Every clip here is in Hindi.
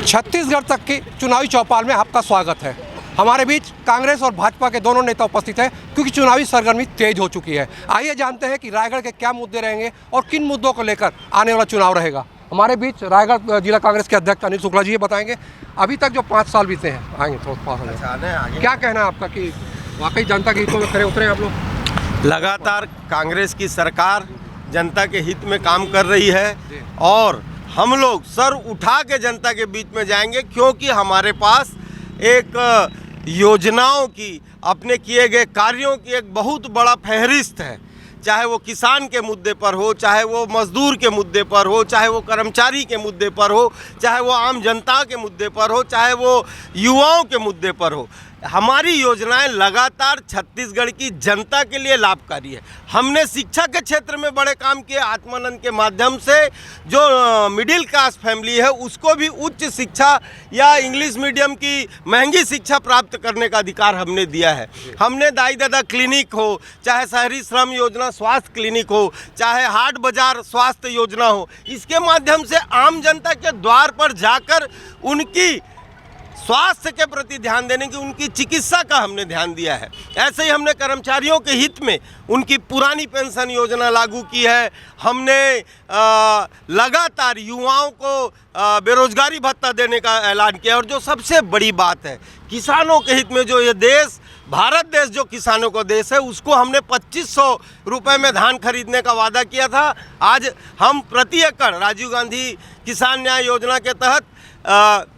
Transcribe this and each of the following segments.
छत्तीसगढ़ तक की चुनावी चौपाल में आपका स्वागत है। हमारे बीच कांग्रेस और भाजपा के दोनों नेता उपस्थित हैं क्योंकि चुनावी सरगर्मी तेज हो चुकी है। आइए जानते हैं कि रायगढ़ के क्या मुद्दे रहेंगे और किन मुद्दों को लेकर आने वाला चुनाव रहेगा। हमारे बीच रायगढ़ जिला कांग्रेस के अध्यक्ष अनिल शुक्ला जी ये बताएंगे अभी तक जो 5 साल बीते हैं, आएंगे थोड़ा पास, क्या कहना है आपका कि वाकई जनता के हितों में खरे उतरे आप लोग? लगातार कांग्रेस की सरकार जनता के हित में काम कर रही है और हम लोग सर उठा के जनता के बीच में जाएंगे, क्योंकि हमारे पास एक योजनाओं की, अपने किए गए कार्यों की एक बहुत बड़ा फहरिस्त है। चाहे वो किसान के मुद्दे पर हो, चाहे वो मजदूर के मुद्दे पर हो, चाहे वो कर्मचारी के मुद्दे पर हो, चाहे वो आम जनता के मुद्दे पर हो, चाहे वो युवाओं के मुद्दे पर हो, हमारी योजनाएं लगातार छत्तीसगढ़ की जनता के लिए लाभकारी है। हमने शिक्षा के क्षेत्र में बड़े काम किए। आत्मानंद के माध्यम से जो मिडिल क्लास फैमिली है उसको भी उच्च शिक्षा या इंग्लिश मीडियम की महंगी शिक्षा प्राप्त करने का अधिकार हमने दिया है। हमने दाई दादा क्लिनिक हो, चाहे शहरी श्रम योजना स्वास्थ्य क्लिनिक हो, चाहे हाट बाजार स्वास्थ्य योजना हो, इसके माध्यम से आम जनता के द्वार पर जाकर उनकी स्वास्थ्य के प्रति ध्यान देने की, उनकी चिकित्सा का हमने ध्यान दिया है। ऐसे ही हमने कर्मचारियों के हित में उनकी पुरानी पेंशन योजना लागू की है। हमने लगातार युवाओं को बेरोजगारी भत्ता देने का ऐलान किया। और जो सबसे बड़ी बात है, किसानों के हित में जो ये देश, भारत देश जो किसानों का देश है, उसको हमने 2500 रुपये में धान खरीदने का वादा किया था। आज हम प्रति एकड़ राजीव गांधी किसान न्याय योजना के तहत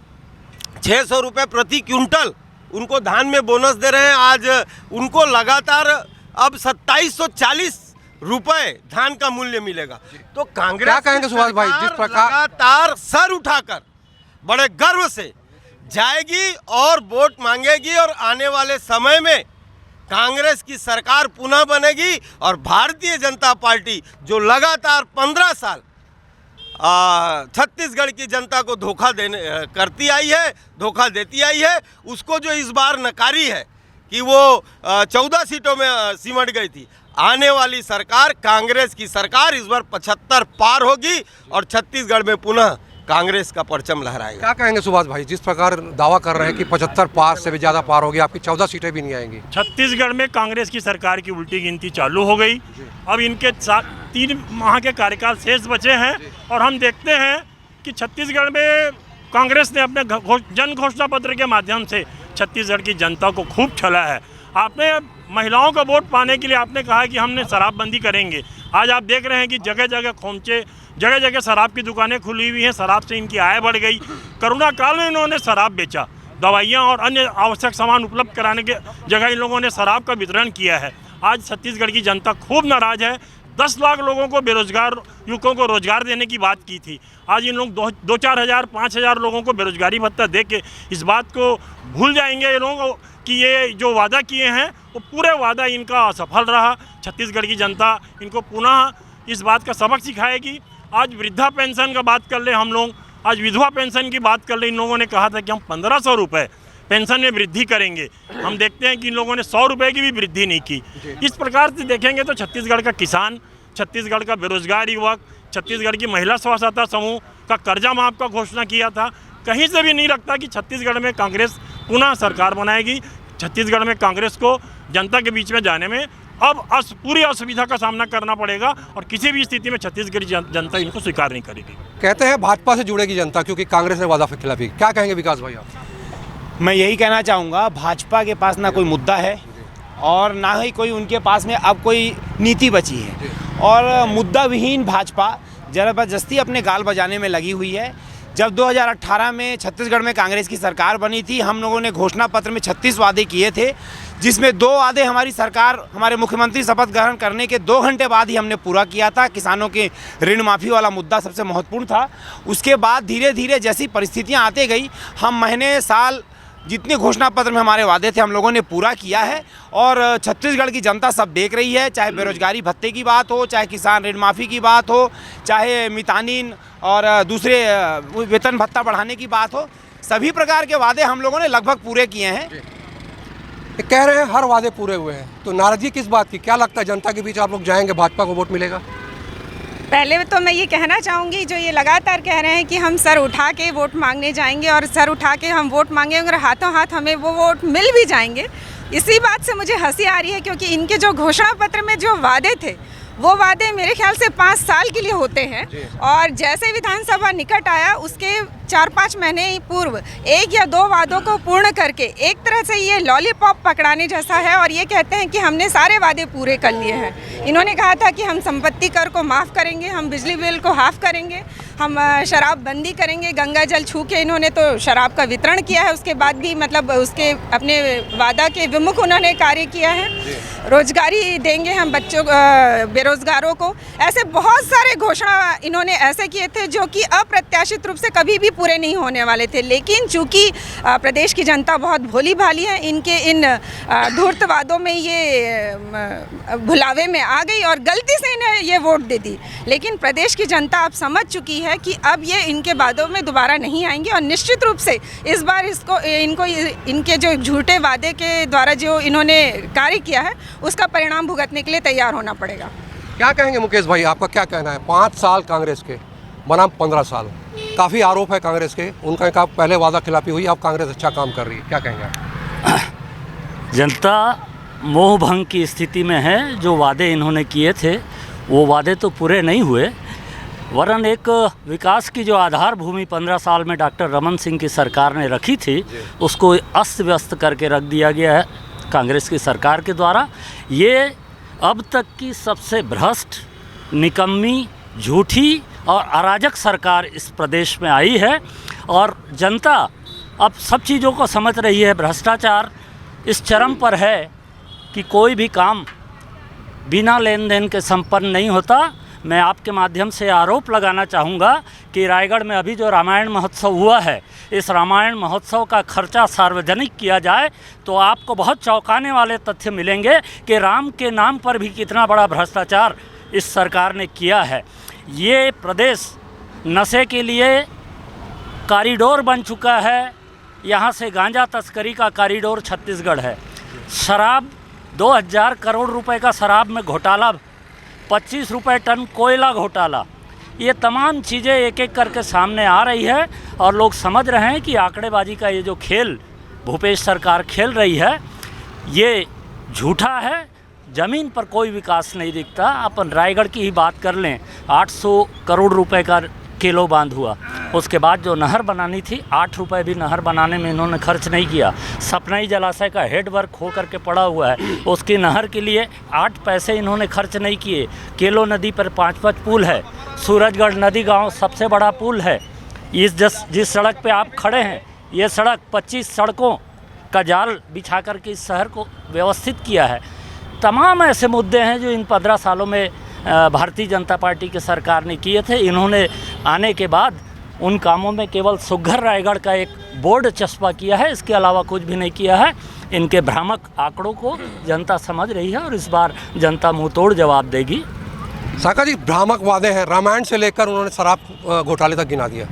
600 रुपये प्रति क्विंटल उनको धान में बोनस दे रहे हैं। आज उनको लगातार अब 2740 रुपये धान का मूल्य मिलेगा। तो कांग्रेस क्या कहेंगे सुभाष भाई, जिस प्रकार लगातार सर उठाकर बड़े गर्व से जाएगी और वोट मांगेगी और आने वाले समय में कांग्रेस की सरकार पुनः बनेगी और भारतीय जनता पार्टी जो लगातार 15 साल छत्तीसगढ़ की जनता को धोखा करती आई है, धोखा देती आई है, उसको जो इस बार नकारी है कि वो 14 सीटों में सिमट गई थी। आने वाली सरकार, कांग्रेस की सरकार, इस बार 75 पार होगी और छत्तीसगढ़ में पुनः कांग्रेस का परचम लहराएगा। क्या कहेंगे सुभाष भाई, जिस प्रकार दावा कर रहे हैं कि 75 पार से भी ज़्यादा पार होगी, आपकी 14 सीटें भी नहीं आएंगी? छत्तीसगढ़ में कांग्रेस की सरकार की उल्टी गिनती चालू हो गई। अब इनके 3 माह के कार्यकाल शेष बचे हैं और हम देखते हैं कि छत्तीसगढ़ में कांग्रेस ने अपने जन घोषणा पत्र के माध्यम से छत्तीसगढ़ की जनता को खूब छला है। आपने महिलाओं का वोट पाने के लिए आपने कहा कि हमने शराबबंदी करेंगे। आज आप देख रहे हैं कि जगह जगह खोमचे, जगह जगह शराब की दुकानें खुली हुई हैं। शराब से इनकी आय बढ़ गई। कोरोना काल में इन्होंने शराब बेचा, दवाइयाँ और अन्य आवश्यक सामान उपलब्ध कराने के जगह इन लोगों ने शराब का वितरण किया है। आज छत्तीसगढ़ की जनता खूब नाराज़ है। 10 लाख लोगों को बेरोजगार युवकों को रोजगार देने की बात की थी। आज इन लोग 2-4 हज़ार 5 हज़ार लोगों को बेरोजगारी भत्ता दे के इस बात को भूल जाएंगे ये लोग कि ये जो वादा किए हैं वो पूरे वादा इनका असफल रहा। छत्तीसगढ़ की जनता इनको पुनः इस बात का सबक सिखाएगी। आज वृद्धा पेंशन का बात कर ले हम लोग, आज विधवा पेंशन की बात कर ले। इन लोगों ने कहा था कि हम 1500 रुपये पेंशन में वृद्धि करेंगे। हम देखते हैं कि इन लोगों ने 100 रुपये की भी वृद्धि नहीं की। इस प्रकार से देखेंगे तो छत्तीसगढ़ का किसान, छत्तीसगढ़ का बेरोजगार युवक, छत्तीसगढ़ की महिला स्व सहायता समूह का कर्जा माफ का घोषणा किया था। कहीं से भी नहीं लगता कि छत्तीसगढ़ में कांग्रेस पुनः सरकार बनाएगी। छत्तीसगढ़ में कांग्रेस को जनता के बीच में जाने में अब पूरी असुविधा का सामना करना पड़ेगा और किसी भी स्थिति में छत्तीसगढ़ी जनता इनको स्वीकार नहीं करेगी। कहते हैं भाजपा से जुड़ेगी जनता क्योंकि कांग्रेस ने वादा खिलाफी। क्या कहेंगे विकास भाई आप? मैं यही कहना चाहूँगा, भाजपा के पास ना कोई मुद्दा है और ना ही कोई उनके पास में अब कोई नीति बची है और मुद्दा विहीन भाजपा ज़बरदस्ती अपने गाल बजाने में लगी हुई है। जब 2018 में छत्तीसगढ़ में कांग्रेस की सरकार बनी थी, हम लोगों ने घोषणा पत्र में 36 वादे किए थे, जिसमें 2 वादे हमारी सरकार, हमारे मुख्यमंत्री शपथ ग्रहण करने के 2 घंटे बाद ही हमने पूरा किया था। किसानों के ऋण माफ़ी वाला मुद्दा सबसे महत्वपूर्ण था। उसके बाद धीरे धीरे जैसी परिस्थितियां आते गई, हम महीने साल जितने घोषणा पत्र में हमारे वादे थे हम लोगों ने पूरा किया है और छत्तीसगढ़ की जनता सब देख रही है। चाहे बेरोजगारी भत्ते की बात हो, चाहे किसान ऋण माफ़ी की बात हो, चाहे मितानिन और दूसरे वेतन भत्ता बढ़ाने की बात हो, सभी प्रकार के वादे हम लोगों ने लगभग पूरे किए हैं। कह रहे हैं हर वादे पूरे हुए हैं, तो नाराजगी किस बात की? क्या लगता है जनता के बीच आप लोग जाएंगे, भाजपा को वोट मिलेगा? पहले तो मैं ये कहना चाहूँगी, जो ये लगातार कह रहे हैं कि हम सर उठा के वोट मांगने जाएंगे और सर उठा के हम वोट मांगेंगे और हाथों हाथ हमें वो वोट मिल भी जाएंगे, इसी बात से मुझे हंसी आ रही है क्योंकि इनके जो घोषणा पत्र में जो वादे थे वो वादे मेरे ख्याल से 5 साल के लिए होते हैं और जैसे विधानसभा निकट आया उसके 4-5 महीने ही पूर्व 1 या 2 वादों को पूर्ण करके एक तरह से ये लॉलीपॉप पकड़ाने जैसा है और ये कहते हैं कि हमने सारे वादे पूरे कर लिए हैं। इन्होंने कहा था कि हम संपत्ति कर को माफ़ करेंगे, हम बिजली बिल को हाफ करेंगे, हम शराब बंदी करेंगे, गंगा जल छू के इन्होंने तो शराब का वितरण किया है, उसके बाद भी मतलब उसके अपने वादा के विमुख उन्होंने कार्य किया है। रोजगारी देंगे हम बच्चों बेरोजगारों को, ऐसे बहुत सारे घोषणा इन्होंने ऐसे किए थे जो कि अप्रत्याशित रूप से कभी भी पूरे नहीं होने वाले थे। लेकिन चूंकि प्रदेश की जनता बहुत भोली भाली है, इनके इन धूर्त वादों में ये भुलावे में आ गई और गलती से इन्हें ये वोट दे दी। लेकिन प्रदेश की जनता अब समझ चुकी है कि अब ये इनके वादों में दोबारा नहीं आएंगे और निश्चित रूप से इस बार इनको इनके जो झूठे वादे के द्वारा जो इन्होंने कार्य किया है उसका परिणाम भुगतने के लिए तैयार होना पड़ेगा। क्या कहेंगे मुकेश भाई, आपका क्या कहना है? 5 साल कांग्रेस के बनाम 15 साल, काफ़ी आरोप है कांग्रेस के, उनका कहा पहले वादा खिलाफी हुई, अब कांग्रेस अच्छा काम कर रही है, क्या कहेंगे आप? जनता मोह भंग की स्थिति में है। जो वादे इन्होंने किए थे वो वादे तो पूरे नहीं हुए, वरन एक विकास की जो आधार भूमि 15 साल में डॉक्टर रमन सिंह की सरकार ने रखी थी उसको अस्त व्यस्त करके रख दिया गया है कांग्रेस की सरकार के द्वारा। ये अब तक की सबसे भ्रष्ट, निकम्मी, झूठी और अराजक सरकार इस प्रदेश में आई है और जनता अब सब चीज़ों को समझ रही है। भ्रष्टाचार इस चरम पर है कि कोई भी काम बिना लेन देन के संपन्न नहीं होता। मैं आपके माध्यम से आरोप लगाना चाहूँगा कि रायगढ़ में अभी जो रामायण महोत्सव हुआ है, इस रामायण महोत्सव का खर्चा सार्वजनिक किया जाए तो आपको बहुत चौंकाने वाले तथ्य मिलेंगे कि राम के नाम पर भी कितना बड़ा भ्रष्टाचार इस सरकार ने किया है। ये प्रदेश नशे के लिए कॉरिडोर बन चुका है। यहाँ से गांजा तस्करी का कॉरिडोर छत्तीसगढ़ है। शराब 2000 करोड़ रुपए का शराब में घोटाला, 25 रुपये टन कोयला घोटाला, ये तमाम चीज़ें एक एक करके सामने आ रही है और लोग समझ रहे हैं कि आंकड़ेबाजी का ये जो खेल भूपेश सरकार खेल रही है ये झूठा है। ज़मीन पर कोई विकास नहीं दिखता। अपन रायगढ़ की ही बात कर लें, 800 करोड़ रुपए का किलो बांध हुआ, उसके बाद जो नहर बनानी थी 8 रुपए भी नहर बनाने में इन्होंने खर्च नहीं किया। सपनाई जलाशय का हेड वर्क हो करके पड़ा हुआ है, उसकी नहर के लिए 8 पैसे इन्होंने खर्च नहीं किए। केलो नदी पर 5-5 पुल है, सूरजगढ़ नदी गांव सबसे बड़ा पुल है। जिस सड़क पे आप खड़े हैं ये सड़क 25 सड़कों का जाल बिछा करके इस शहर को व्यवस्थित किया है। तमाम ऐसे मुद्दे हैं जो इन 15 सालों में भारतीय जनता पार्टी की सरकार ने किए थे। इन्होंने आने के बाद उन कामों में केवल सुघर रायगढ़ का एक बोर्ड चस्पा किया है, इसके अलावा कुछ भी नहीं किया है। इनके भ्रामक आंकड़ों को जनता समझ रही है और इस बार जनता मुंह तोड़ जवाब देगी। साका जी, भ्रामक वादे हैं, रामायण से लेकर उन्होंने शराब घोटाले तक गिना दिया,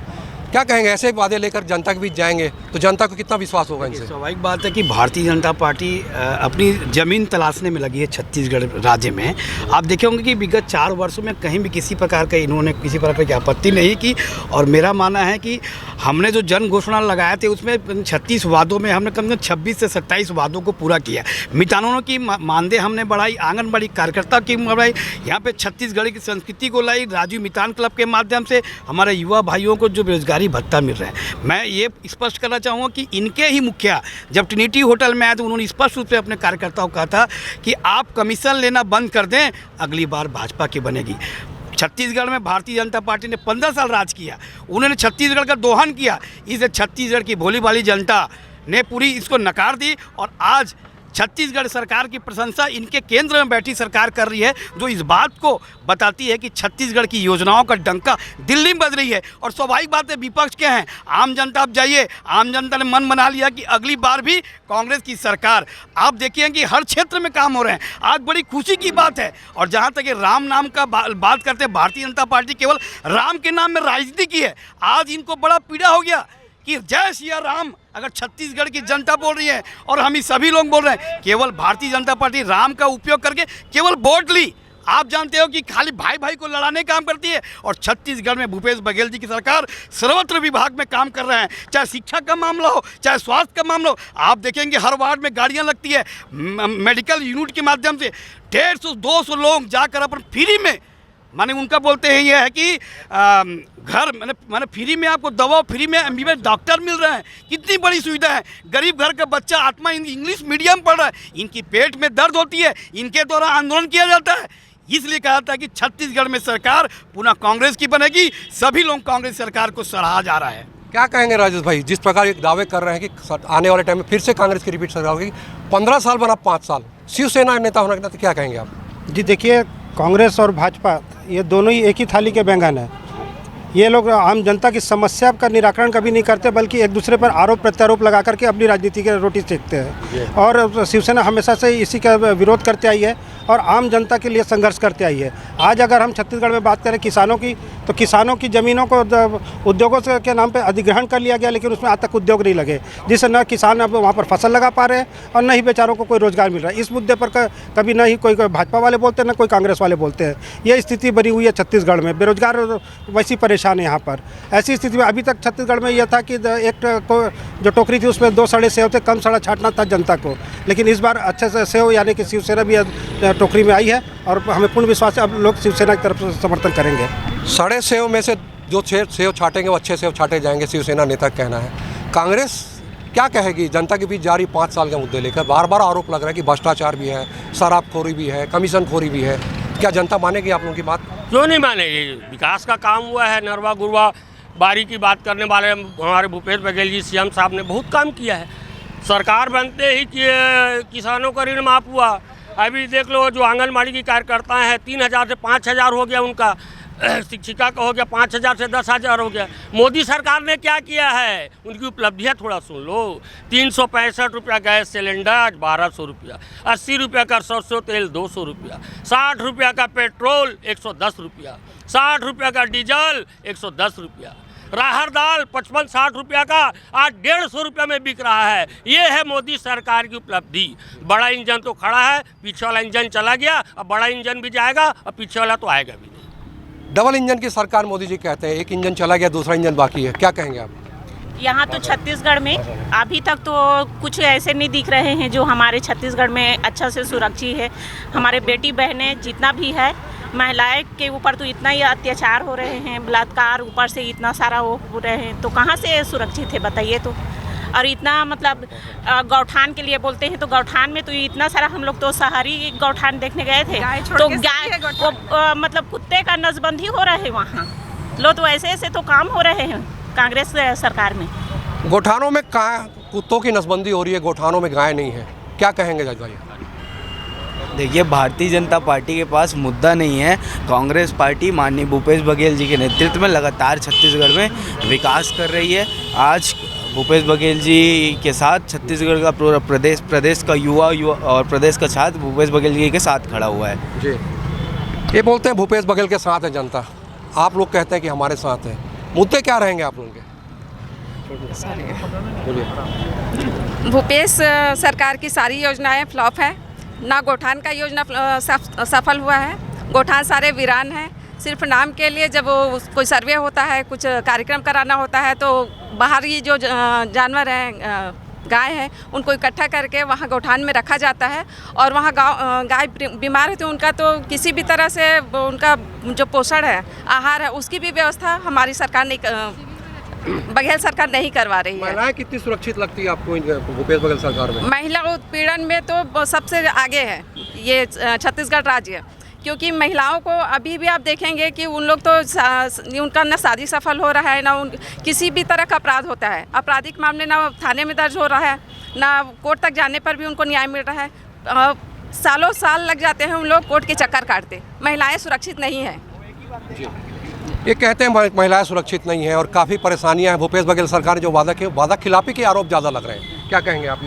क्या कहेंगे? ऐसे वादे लेकर जनता के बीच जाएंगे तो जनता को कितना विश्वास होगा इनसे? स्वाभाविक बात है कि भारतीय जनता पार्टी अपनी ज़मीन तलाशने में लगी है छत्तीसगढ़ राज्य में। आप देखे होंगे कि विगत 4 वर्षों में कहीं भी किसी प्रकार का इन्होंने किसी प्रकार की आपत्ति नहीं की और मेरा मानना है कि हमने जो जन घोषणा लगाए थे उसमें 36 वादों में हमने कम से कम 26 से 27 वादों को पूरा किया। मितानों की मानदेय हमने बढ़ाई, आंगनबाड़ी कार्यकर्ता की बढ़ाई, यहाँ पे छत्तीसगढ़ की संस्कृति को लाई। राजीव मितान क्लब के माध्यम से हमारे युवा भाइयों को जो बेरोजगारी भत्ता मिल रहा है। मैं ये स्पष्ट करना चाहूँगा कि इनके ही मुखिया जब ट्रिनिटी होटल में आए तो उन्होंने स्पष्ट रूप से अपने कार्यकर्ताओं को कहा था कि आप कमीशन लेना बंद कर दें, अगली बार भाजपा की बनेगी। छत्तीसगढ़ में भारतीय जनता पार्टी ने 15 साल राज किया, उन्होंने छत्तीसगढ़ का दोहन किया। इसे छत्तीसगढ़ की भोली भाली जनता ने पूरी इसको नकार दी और आज छत्तीसगढ़ सरकार की प्रशंसा इनके केंद्र में बैठी सरकार कर रही है, जो इस बात को बताती है कि छत्तीसगढ़ की योजनाओं का डंका दिल्ली में बज रही है। और स्वाभाविक बात है, विपक्ष के हैं, आम जनता आप जाइए, आम जनता ने मन बना लिया कि अगली बार भी कांग्रेस की सरकार। आप देखिए कि हर क्षेत्र में काम हो रहे हैं, आज बड़ी खुशी की बात है। और जहाँ तक राम नाम का बात करते हैं, भारतीय जनता पार्टी केवल राम के नाम में राजनीति की है। आज इनको बड़ा पीड़ा हो गया कि जय सिया राम अगर छत्तीसगढ़ की जनता बोल रही है और हम ही सभी लोग बोल रहे हैं, केवल भारतीय जनता पार्टी राम का उपयोग करके केवल वोट ली आप जानते हो कि खाली भाई भाई को लड़ाने का काम करती है। और छत्तीसगढ़ में भूपेश बघेल जी की सरकार सर्वत्र विभाग में काम कर रहे हैं, चाहे शिक्षा का मामला हो, चाहे स्वास्थ्य का मामला हो। आप देखेंगे हर वार्ड में गाड़ियाँ लगती है, मेडिकल यूनिट के माध्यम से 150-200 लोग जाकर अपन फ्री में, माने उनका बोलते हैं ये है कि घर माने फ्री में आपको दवा, फ्री में एमबीबीएस डॉक्टर मिल रहे हैं। कितनी बड़ी सुविधा है। गरीब घर का बच्चा आत्मा इंग्लिश मीडियम पढ़ रहा है, इनकी पेट में दर्द होती है, इनके द्वारा आंदोलन किया जाता है। इसलिए कहा था कि छत्तीसगढ़ में सरकार पुनः कांग्रेस की बनेगी। सभी लोग कांग्रेस सरकार को सराहा जा रहा है। क्या कहेंगे राजेश भाई, जिस प्रकार एक दावे कर रहे हैं कि आने वाले टाइम में फिर से कांग्रेस की रिपीट सरकार होगी, 15 साल बना 5 साल शिवसेना नेता होने के नाते क्या कहेंगे आप? जी देखिए, कांग्रेस और भाजपा ये दोनों ही एक ही थाली के बैंगन हैं। ये लोग आम जनता की समस्या का निराकरण कभी नहीं करते, बल्कि एक दूसरे पर आरोप प्रत्यारोप लगा करके अपनी राजनीति की रोटी सेकते हैं। और शिवसेना हमेशा से इसी का विरोध करते आई है और आम जनता के लिए संघर्ष करते आई है। आज अगर हम छत्तीसगढ़ में बात करें किसानों की, तो किसानों की ज़मीनों को उद्योगों के नाम पे अधिग्रहण कर लिया गया, लेकिन उसमें आज तक उद्योग नहीं लगे, जिससे न किसान अब वहाँ पर फसल लगा पा रहे हैं और न ही बेचारों को कोई रोज़गार मिल रहा है। इस मुद्दे पर कभी न ही कोई भाजपा वाले बोलते हैं, न कोई कांग्रेस वाले बोलते हैं। ये स्थिति बनी हुई है छत्तीसगढ़ में। बेरोजगार वैसी परेशान है यहाँ पर। ऐसी स्थिति में अभी तक छत्तीसगढ़ में यह था कि एक जो टोकरी थी उसमें 2 सड़े सेव थे, कम सड़ा छाटना था जनता को। लेकिन इस बार अच्छे से सेव यानी कि शिवसेना भी टोकरी में आई है और हमें पूर्ण विश्वास है अब लोग शिवसेना की तरफ से समर्थन करेंगे। सड़े सेव में से जो सेव छाटेंगे वो अच्छे सेव छाटे जाएंगे, शिवसेना नेता का कहना है। कांग्रेस क्या कहेगी जनता के बीच जारी 5 साल के मुद्दे लेकर? बार बार आरोप लग रहा है कि भ्रष्टाचार भी है, शराबखोरी भी है, कमीशनखोरी भी है। क्या जनता मानेगी आप लोगों की बात? क्यों नहीं मानेगी? विकास का काम हुआ है। नरवा गुरवा बारी की बात करने वाले हमारे भूपेश बघेल जी सीएम साहब ने बहुत काम किया है। सरकार बनते ही किसानों का ऋण माफ़ हुआ। अभी देख लो, जो आंगनबाड़ी की कार्यकर्ता हैं 3000 से 5000 हो गया उनका, शिक्षिका का हो गया 5000 से 10,000 हो गया। मोदी सरकार ने क्या किया है, उनकी उपलब्धियां थोड़ा सुन लो। 365 रुपया गैस सिलेंडर, 1200 रुपया, 80 रुपया का सरसों तेल 200 रुपया, 60 रुपया का पेट्रोल 110 रुपया, 60 रुपया का डीजल 110 रुपया, राहर दाल 55-60 रुपया का आज 150 रुपया में बिक रहा है। ये है मोदी सरकार की उपलब्धि। बड़ा इंजन तो खड़ा है, पीछे वाला इंजन चला गया, अब बड़ा इंजन भी जाएगा और पीछे वाला तो आएगा भी नहीं। डबल इंजन की सरकार मोदी जी कहते हैं, एक इंजन चला गया दूसरा इंजन बाकी है। क्या कहेंगे आप? यहाँ तो छत्तीसगढ़ में अभी तक तो कुछ ऐसे नहीं दिख रहे हैं जो हमारे छत्तीसगढ़ में अच्छा से सुरक्षित है। हमारे बेटी बहनें जितना भी है, महिलाएं के ऊपर तो इतना ही अत्याचार हो रहे हैं, बलात्कार, ऊपर से इतना सारा वो हो रहे हैं, तो कहाँ से सुरक्षित है बताइए तो। और इतना मतलब गौठान के लिए बोलते हैं तो गौठान में तो इतना सारा, हम लोग तो शहरी गौठान देखने गए थे तो गाय मतलब कुत्ते का नसबंदी हो रहा है वहाँ। लो तो ऐसे ऐसे तो काम हो रहे हैं कांग्रेस सरकार में। गौठानों में कुत्तों की नसबंदी हो रही है, गौठानों में गाय नहीं है। क्या कहेंगे जज भाई? देखिए, भारतीय जनता पार्टी के पास मुद्दा नहीं है। कांग्रेस पार्टी माननीय भूपेश बघेल जी के नेतृत्व में लगातार छत्तीसगढ़ में विकास कर रही है। आज भूपेश बघेल जी के साथ छत्तीसगढ़ का पूरा प्रदेश का युवा और प्रदेश का छात्र भूपेश बघेल जी के साथ खड़ा हुआ है। जी, ये बोलते हैं भूपेश बघेल के साथ है जनता, आप लोग कहते हैं कि हमारे साथ है। मुद्दे क्या रहेंगे आप लोगों के? भूपेश सरकार की सारी योजनाएं फ्लॉप है। ना गौठान का योजना सफल हुआ है। गौठान सारे वीरान हैं। सिर्फ नाम के लिए जब वो कोई सर्वे होता है, कुछ कार्यक्रम कराना होता है, तो बाहरी जो जानवर हैं, गाय हैं, उनको इकट्ठा करके वहाँ गौठान में रखा जाता है और वहाँ गाय बीमार है तो उनका तो किसी भी तरह से उनका जो पोषण है, आहार है, उसकी भी व्यवस्था हमारी सरकार नहीं, बघेल सरकार नहीं करवा रही है। महिलाएं कितनी सुरक्षित लगती है आपको भूपेश बघेल सरकार में? महिला उत्पीड़न में तो सबसे आगे है ये छत्तीसगढ़ राज्य, क्योंकि महिलाओं को अभी भी आप देखेंगे कि उन लोग तो उनका ना शादी सफल हो रहा है, ना किसी भी तरह का अपराध होता है। आपराधिक मामले ना थाने में दर्ज हो रहा है, ना कोर्ट तक जाने पर भी उनको न्याय मिल रहा है। सालों साल लग जाते हैं उन लोग कोर्ट के चक्कर काटते। महिलाएं सुरक्षित नहीं हैं। ये कहते हैं महिलाएं सुरक्षित नहीं है और काफ़ी परेशानियां हैं। भूपेश बघेल सरकार ने जो वादा खिलाफी के आरोप ज़्यादा लग रहे हैं। क्या कहेंगे आप?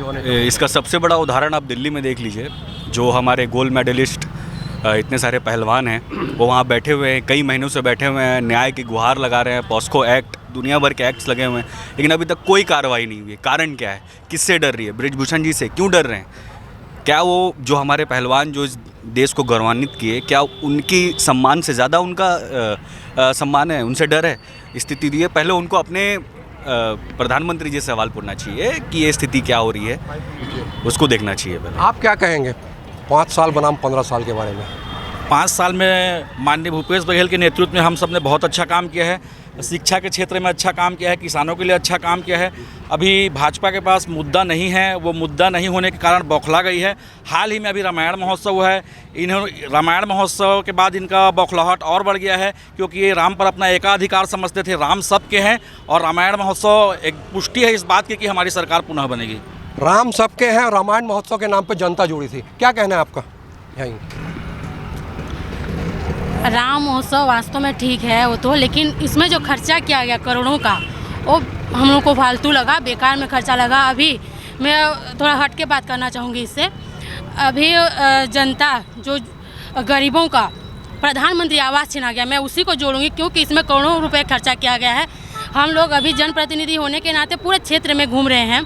इसका सबसे बड़ा उदाहरण आप दिल्ली में देख लीजिए। जो हमारे गोल्ड मेडलिस्ट इतने सारे पहलवान हैं, वो वहाँ बैठे हुए हैं, कई महीनों से बैठे हुए हैं, न्याय की गुहार लगा रहे हैं। पॉस्को एक्ट, दुनिया भर के एक्ट्स लगे हुए हैं, लेकिन अभी तक कोई कार्रवाई नहीं हुई है। कारण क्या है? किससे डर रही है? बृजभूषण जी से क्यों डर रहे हैं? क्या वो जो हमारे पहलवान जो इस देश को गौरवान्वित किए, क्या उनकी सम्मान से ज़्यादा उनका सम्मान है, उनसे डर है? स्थिति दी है, पहले उनको अपने प्रधानमंत्री जी से सवाल पूछना चाहिए कि ये स्थिति क्या हो रही है, उसको देखना चाहिए पहले। आप क्या कहेंगे 5 साल बनाम 15 साल के बारे में? 5 साल में माननीय भूपेश बघेल के नेतृत्व में हम सब ने बहुत अच्छा काम किया है। शिक्षा के क्षेत्र में अच्छा काम किया है, किसानों के लिए अच्छा काम किया है। अभी भाजपा के पास मुद्दा नहीं है, वो मुद्दा नहीं होने के कारण बौखला गई है। हाल ही में अभी रामायण महोत्सव हुआ है, इन्होंने रामायण महोत्सव के बाद इनका बौखलाहट और बढ़ गया है, क्योंकि ये राम पर अपना एकाधिकार समझते थे। राम सबके हैं और रामायण महोत्सव एक पुष्टि है इस बात की कि हमारी सरकार पुनः बनेगी। राम सबके हैं और रामायण महोत्सव के नाम पर जनता जुड़ी थी, क्या कहना है आपका? यहीं राम महोत्सव वास्तव में ठीक है वो तो, लेकिन इसमें जो खर्चा किया गया करोड़ों का, वो हम लोग को फालतू लगा, बेकार में खर्चा लगा। अभी मैं थोड़ा हट के बात करना चाहूँगी इससे। अभी जनता जो गरीबों का प्रधानमंत्री आवास छीना गया, मैं उसी को जोड़ूंगी, क्योंकि इसमें करोड़ों रुपए खर्चा किया गया है। हम लोग अभी जनप्रतिनिधि होने के नाते पूरे क्षेत्र में घूम रहे हैं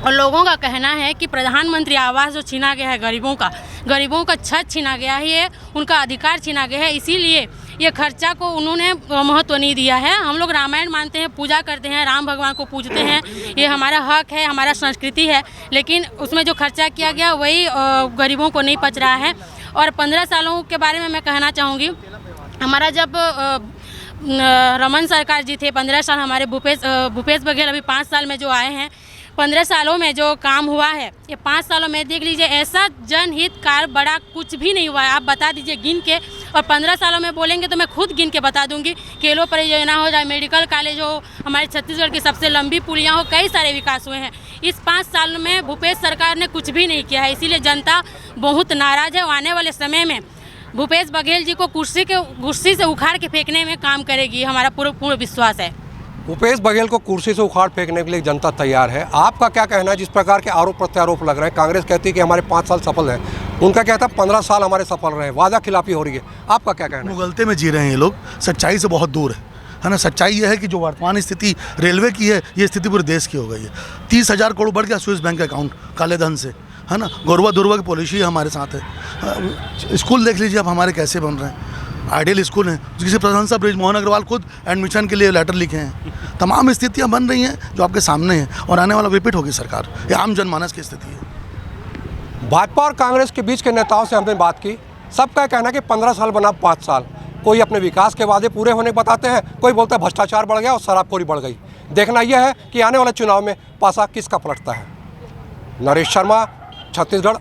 और लोगों का कहना है कि प्रधानमंत्री आवास जो छीना गया है गरीबों का छत छीना गया है, उनका अधिकार छीना गया है, इसीलिए ये खर्चा को उन्होंने महत्व नहीं दिया है। हम लोग रामायण मानते हैं, पूजा करते हैं, राम भगवान को पूजते हैं, ये हमारा हक है, हमारा संस्कृति है, लेकिन उसमें जो खर्चा किया गया वही गरीबों को नहीं पच रहा है। और 15 सालों के बारे में मैं कहना चाहूँगी, हमारा जब रमन सरकार जी थे 15 साल, हमारे भूपेश बघेल अभी 5 साल में जो आए हैं, 15 सालों में जो काम हुआ है, ये 5 सालों में देख लीजिए ऐसा जनहित कार्य बड़ा कुछ भी नहीं हुआ है। आप बता दीजिए गिन के, और 15 सालों में बोलेंगे तो मैं खुद गिन के बता दूंगी। केलो परियोजना हो जाए, मेडिकल कॉलेज हो, हमारे छत्तीसगढ़ की सबसे लंबी पुलियाँ हो, कई सारे विकास हुए हैं। इस 5 साल में भूपेश सरकार ने कुछ भी नहीं किया है, इसीलिए जनता बहुत नाराज़ है। आने वाले समय में भूपेश बघेल जी को कुर्सी से उखाड़ के फेंकने में काम करेगी, हमारा पूर्ण विश्वास है। भूपेश बघेल को कुर्सी से उखाड़ फेंकने के लिए जनता तैयार है। आपका क्या कहना है? जिस प्रकार के आरोप प्रत्यारोप लग रहे हैं, कांग्रेस कहती है कि हमारे 5 साल सफल हैं, उनका कहता है 15 साल हमारे सफल रहे, वादा खिलाफी हो रही है। आपका क्या कहना है? मुगलते में जी रहे हैं ये लोग, सच्चाई से बहुत दूर है ना। सच्चाई ये है कि जो वर्तमान स्थिति रेलवे की है, ये स्थिति पूरे देश की हो गई है। 30,000 करोड़ बढ़ गया स्विस बैंक का अकाउंट काले धन से, है ना। गौरवा दुर्वा की पॉलिसी हमारे साथ है। स्कूल देख लीजिए आप हमारे कैसे बन रहे हैं, आइडियल स्कूल हैं, जिसे प्रशंसा ब्रिजमोहन अग्रवाल खुद एडमिशन के लिए लेटर लिखे हैं। तमाम स्थितियां बन रही हैं जो आपके सामने हैं, और आने वाला रिपीट होगी सरकार। ये आम जनमानस की स्थिति है। भाजपा और कांग्रेस के बीच के नेताओं से हमने बात की, सबका कहना है कि 15 साल बना 5 साल। कोई अपने विकास के वादे पूरे होने बताते हैं, कोई बोलता है भ्रष्टाचार बढ़ गया और शराबखोरी बढ़ गई। देखना यह है कि आने वाले चुनाव में पासा किसका पलटता है। नरेश शर्मा, छत्तीसगढ़।